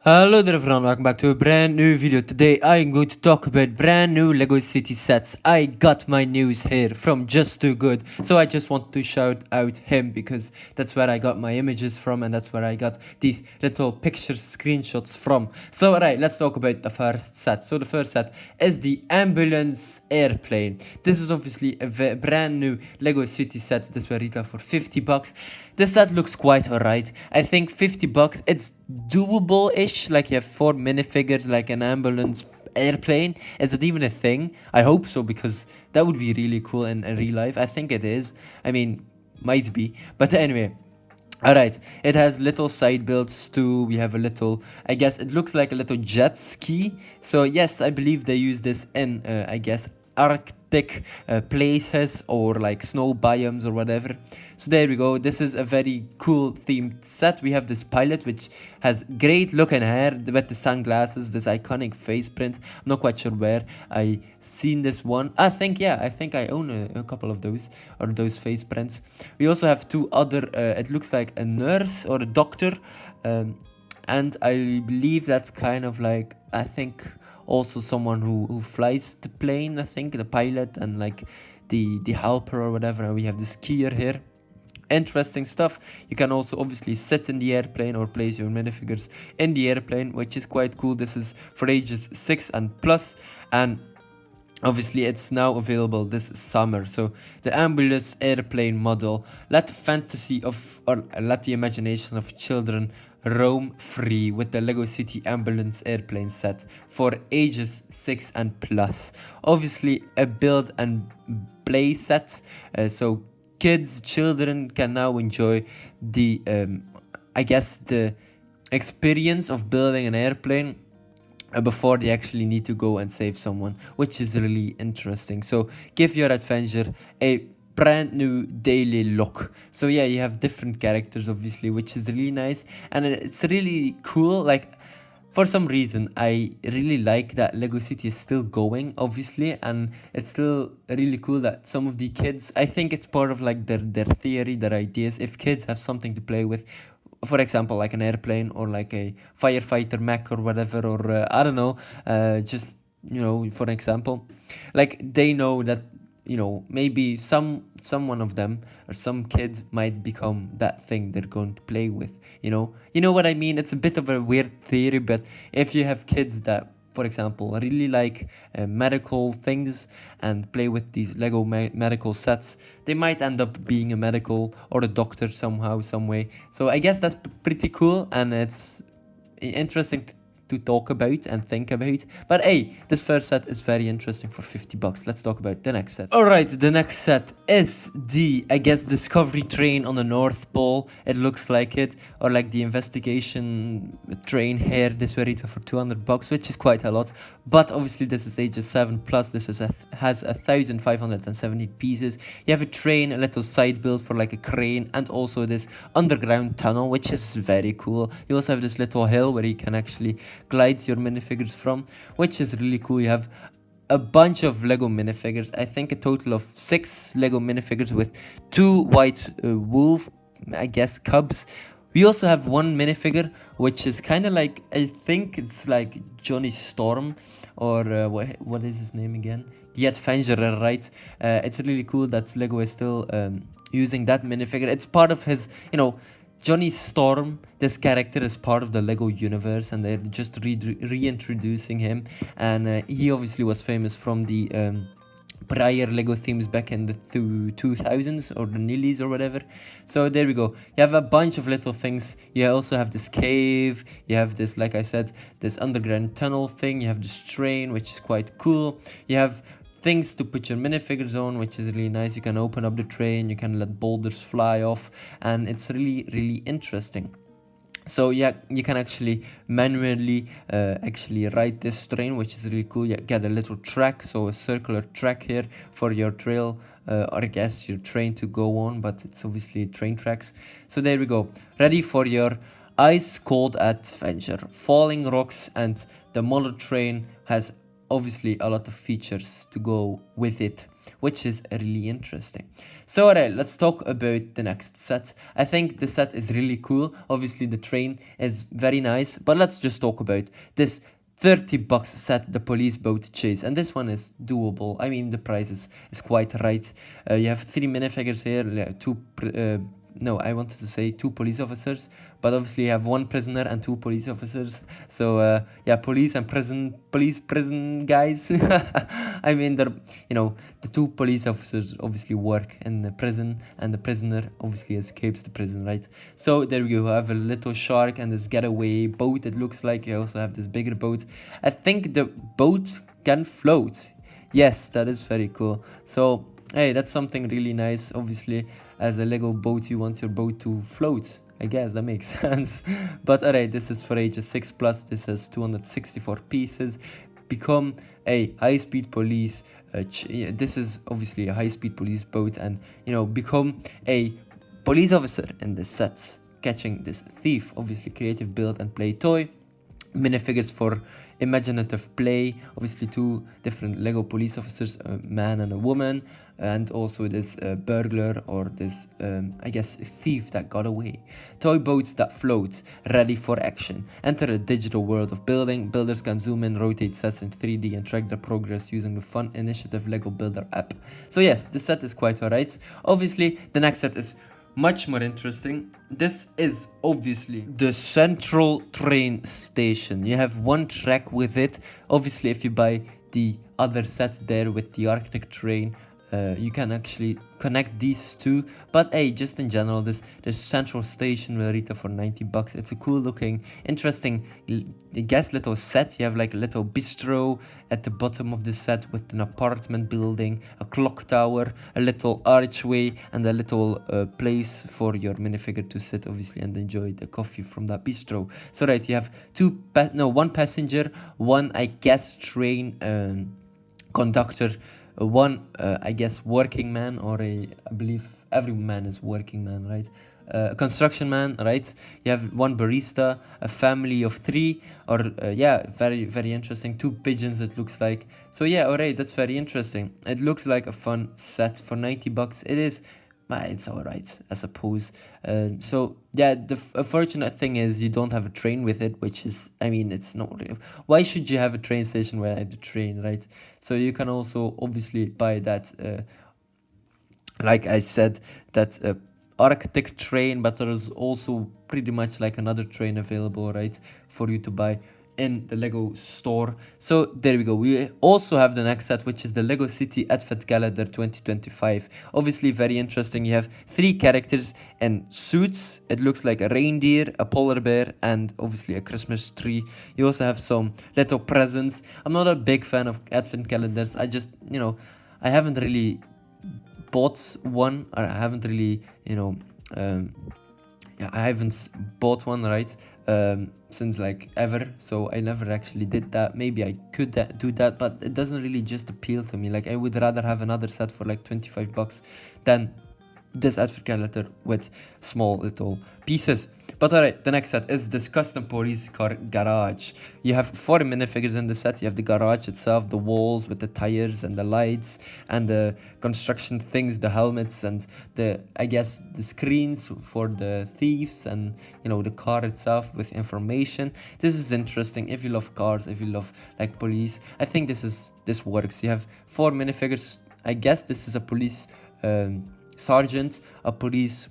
Hello there everyone, welcome back to a brand new video. Today I'm going to talk about brand new LEGO City sets. I got my news here from Just Too Good, so I just want to shout out him because that's where I got my images from and that's where I got these little pictures, screenshots from. So alright, let's talk about the first set. So the first set is the ambulance airplane. This is obviously a brand new LEGO City set. This will retail for 50 bucks. This set looks quite alright. I think 50 bucks, it's doable-ish. Like you have 4 minifigures, like an ambulance airplane. Is it even a thing? I hope so, because that would be really cool in real life. I think it is. I mean, might be. But anyway. Alright, it has little side builds too. We have a little, I guess it looks like a little jet ski. So yes, I believe they use this in, I guess, Arctic places or like snow biomes or whatever. So there we go. This is a very cool themed set. We have this pilot which has great looking hair with the sunglasses, this iconic face print. I'm not quite sure where I seen this one. I think I own a couple of those, or those face prints. We also have two other, it looks like a nurse or a doctor, and I believe that's kind of like, I think also someone who flies the plane, I think the pilot and like the helper or whatever. And we have the skier here. Interesting stuff. You can also obviously sit in the airplane or place your minifigures in the airplane, which is quite cool. This is for ages 6 and plus, and obviously it's now available this summer. So the ambulance airplane model, let the fantasy of, or let the imagination of children roam free with the LEGO City ambulance airplane set for ages 6 and plus. Obviously a build and play set, so children can now enjoy the I guess the experience of building an airplane before they actually need to go and save someone, which is really interesting. So give your adventure a brand new daily look. So yeah, you have different characters obviously, which is really nice, and it's really cool. Like, for some reason I really like that LEGO City is still going, obviously, and it's still really cool that some of the kids, I think it's part of like their theory, their ideas. If kids have something to play with, for example like an airplane or like a firefighter mech or whatever, or I don't know, just, you know, for example, like they know that, you know, maybe one of them or some kids might become that thing they're going to play with, you know what I mean. It's a bit of a weird theory, but if you have kids that, for example, really like medical things and play with these LEGO medical sets, they might end up being a medical or a doctor somehow, some way. So I guess that's pretty cool, and it's interesting to talk about and think about. But hey, this first set is very interesting for 50 bucks. Let's talk about the next set. Alright, the next set is the, I guess, Discovery train on the North Pole. It looks like it, or like the investigation train here. This will retail for 200 bucks, which is quite a lot. But obviously this is ages 7 plus. This is has 1,570 pieces. You have a train, a little side build for like a crane, and also this underground tunnel, which is very cool. You also have this little hill where you can actually glide your minifigures from, which is really cool. You have a bunch of LEGO minifigures. I think a total of 6 LEGO minifigures with 2 white wolf, I guess, cubs. We also have one minifigure which is kind of like, I think it's like Johnny Storm, or what is his name again? The Adventurer, right? It's really cool that LEGO is still using that minifigure. It's part of his, you know, Johnny Storm, this character is part of the LEGO universe, and they're just reintroducing him. And he obviously was famous from the prior LEGO themes back in the 2000s or the nillies or whatever. So there we go. You have a bunch of little things. You also have this cave. You have this, like I said, this underground tunnel thing. You have this train, which is quite cool. You have things to put your minifigures on, which is really nice. You can open up the train, you can let boulders fly off, and it's really interesting. So yeah, you can actually manually actually ride this train, which is really cool. You get a little track, so a circular track here for your trail, or I guess your train to go on, but it's obviously train tracks. So there we go, ready for your ice cold adventure. Falling rocks, and the model train has obviously a lot of features to go with it. which is really interesting. So alright, let's talk about the next set. I think the set is really cool. Obviously the train is very nice, but let's just talk about this 30 bucks set, the police boat chase, and this one is doable. I mean, the price is quite right. You have 3 minifigures here, no, I wanted to say 2 police officers, but obviously you have 1 prisoner and 2 police officers. So yeah, police and prison guys. I mean, they're, the 2 police officers obviously work in the prison, and the prisoner obviously escapes the prison, right? So there we go. You have a little shark and this getaway boat, it looks like. You also have this bigger boat. I think the boat can float. Yes, that is very cool. So hey, that's something really nice. Obviously, as a Lego boat, you want your boat to float. I guess that makes sense. But alright, this is for ages 6 plus. This has 264 pieces. Become a high-speed police. This is obviously a high-speed police boat, and become a police officer in this set, catching this thief. Obviously, creative build and play toy. Minifigures for imaginative play. Obviously 2 different Lego police officers, a man and a woman, and also this burglar, or this I guess thief that got away. Toy boats that float, ready for action. Enter a digital world of building. Builders can zoom in, rotate sets in 3D, and track their progress using the fun initiative Lego Builder app. So yes, this set is quite alright. Obviously the next set is much more interesting. This is obviously the central train station. You have 1 track with it. Obviously, if you buy the other set there with the Arctic train, you can actually connect these 2. But hey, just in general, this central station will retail for 90 bucks. It's a cool looking, interesting, I guess, little set. You have like a little bistro at the bottom of the set with an apartment building, a clock tower, a little archway, and a little place for your minifigure to sit, obviously, and enjoy the coffee from that bistro. So right, you have 1 passenger, 1 I guess train conductor, 1 I guess working man, or I believe every man is working man, right? A construction man, right? You have 1 barista, a family of 3, or yeah, very, very interesting. 2 pigeons, it looks like. So yeah, alright, that's very interesting. It looks like a fun set for 90 bucks. It is, it's alright, I suppose. So yeah, the unfortunate thing is you don't have a train with it, which is, I mean, it's not real. Why should you have a train station where I have the train, right? So you can also obviously buy that, like I said, that Arctic train, but there is also pretty much like another train available, right, for you to buy in the Lego store. So there we go. We also have the next set, which is the Lego City Advent Calendar 2025. Obviously very interesting. You have 3 characters in suits. It looks like a reindeer, a polar bear, and obviously a Christmas tree. You also have some little presents. I'm not a big fan of Advent calendars. I just, I haven't really bought one, or I haven't really, I haven't bought one, right, since like ever. So I never actually did that. Maybe I could do that, but it doesn't really just appeal to me. Like, I would rather have another set for like 25 bucks than this Advent calendar with small little pieces. But alright, the next set is this custom police car garage. You have 4 minifigures in the set. You have the garage itself, the walls with the tires and the lights, and the construction things, the helmets, and the screens for the thieves, and the car itself with information. This is interesting if you love cars, if you love like police. I think this works. You have 4 minifigures. I guess this is a police sergeant, a police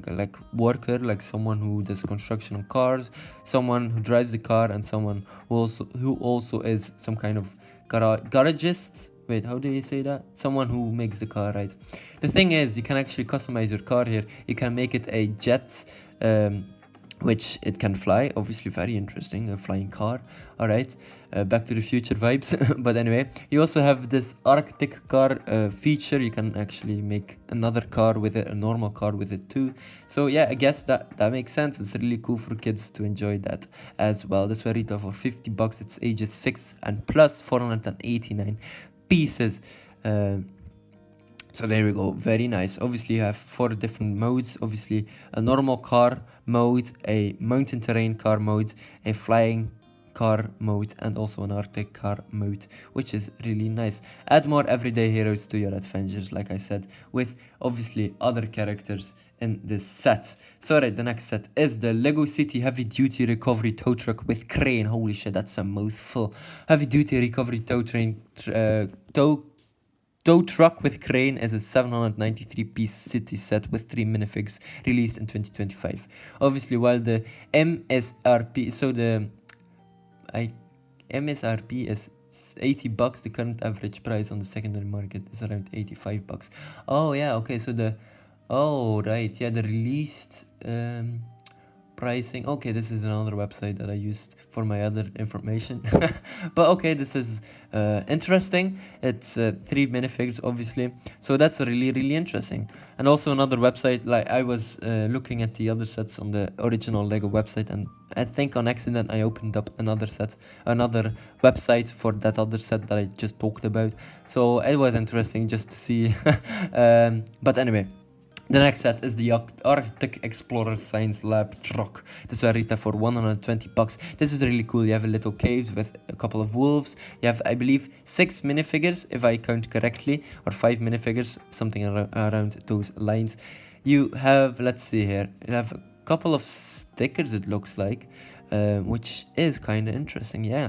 like worker, like someone who does construction on cars, someone who drives the car, and someone who also is some kind of garagist. Wait, how do you say that? Someone who makes the car, right? The thing is, you can actually customize your car here. You can make it a jet, which it can fly. Obviously very interesting, a flying car. All right, Back to the Future vibes. But anyway, you also have this Arctic car feature. You can actually make another car with it, a normal car with it too. So yeah, I guess that makes sense. It's really cool for kids to enjoy that as well. This will retail for 50 bucks. It's ages 6 and plus, 489 pieces. So there we go, very nice. Obviously you have 4 different modes. Obviously a normal car mode, a mountain terrain car mode, a flying car mode and also an Arctic car mode, which is really nice. Add more everyday heroes to your adventures, like I said, with obviously other characters in this set. So right, the next set is the Lego City Heavy Duty Recovery Tow Truck with crane. Holy shit, that's a mouthful. Heavy Duty Recovery Tow truck with crane is a 793-piece city set with 3 minifigs released in 2025. Obviously, while the MSRP, so the MSRP is $80, the current average price on the secondary market is around $85. Oh yeah, okay, so the right, yeah, the released pricing. Okay, this is another website that I used for my other information. But okay, this is interesting. It's 3 minifigs, obviously, so that's really interesting. And also another website, like I was looking at the other sets on the original Lego website, and I think on accident I opened up another website for that other set that I just talked about. So it was interesting just to see. But anyway, the next set is the Arctic Explorer Science Lab truck. This will retail for $120. This is really cool. You have a little caves with a couple of wolves. You have, I believe, 6 minifigures, if I count correctly, or 5 minifigures, something around those lines. You have, let's see here, you have a couple of stickers, it looks like, which is kind of interesting. Yeah,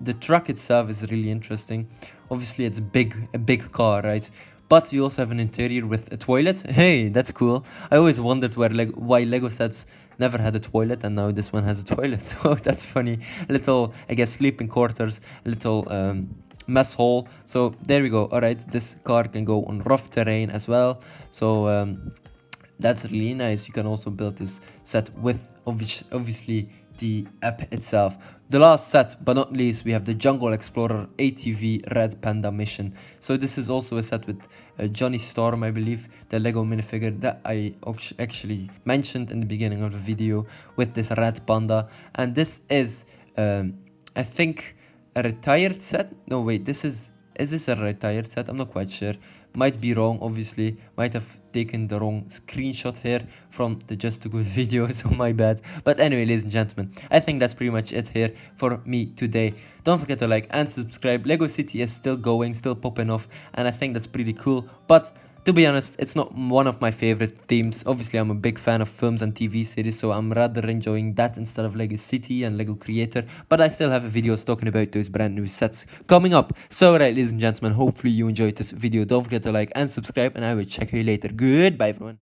the truck itself is really interesting. Obviously, it's a big car, right? But you also have an interior with a toilet. Hey, that's cool. I always wondered why Lego sets never had a toilet, and now this one has a toilet. So that's funny. A little, I guess, sleeping quarters, a little mess hall. So there we go. All right, this car can go on rough terrain as well. So that's really nice. You can also build this set with obviously the app itself. The last set, but not least, we have the Jungle Explorer ATV Red Panda mission. So this is also a set with Johnny Storm, I believe, the Lego minifigure that I actually mentioned in the beginning of the video, with this red panda. And this is, I think, a retired set. No, wait, is this a retired set? I'm not quite sure. Might be wrong, obviously. Might have taken the wrong screenshot here from the Just Too Good video, so my bad. But anyway, ladies and gentlemen, I think that's pretty much it here for me today. Don't forget to like and subscribe. Lego City is still going, still popping off, and I think that's pretty cool. But to be honest, it's not one of my favorite themes. Obviously, I'm a big fan of films and TV series, so I'm rather enjoying that instead of Lego City and Lego Creator. But I still have videos talking about those brand new sets coming up. So, right, ladies and gentlemen, hopefully you enjoyed this video. Don't forget to like and subscribe, and I will check you later. Goodbye, everyone.